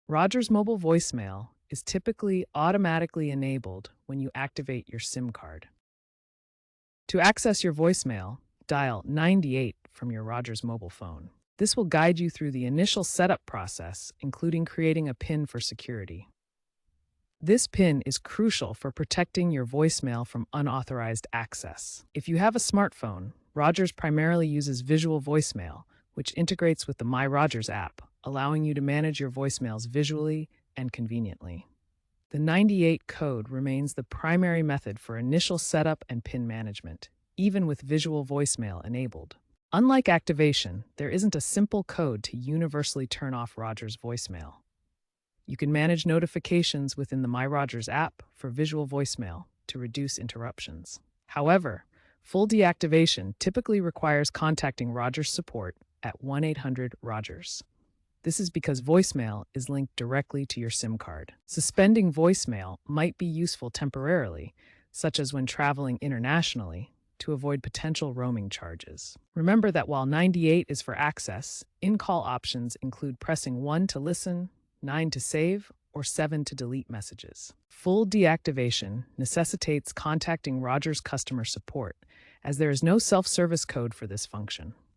Rogers Mobile voicemail is typically automatically enabled when you activate your SIM card. To access your voicemail, dial 98 from your Rogers mobile phone. This will guide you through the initial setup process, including creating a PIN for security. This PIN is crucial for protecting your voicemail from unauthorized access. If you have a smartphone, Rogers primarily uses visual voicemail, which integrates with the My Rogers app, allowing you to manage your voicemails visually and conveniently. The 98 code remains the primary method for initial setup and PIN management, even with visual voicemail enabled. Unlike activation, there isn't a simple code to universally turn off Rogers voicemail. You can manage notifications within the My Rogers app for visual voicemail to reduce interruptions. However, full deactivation typically requires contacting Rogers support at 1-800-ROGERS. This is because voicemail is linked directly to your SIM card. Suspending voicemail might be useful temporarily, such as when traveling internationally, to avoid potential roaming charges. Remember that while 98 is for access, in-call options include pressing 1 to listen, 9 to save, or 7 to delete messages. Full deactivation necessitates contacting Rogers customer support, as there is no self-service code for this function.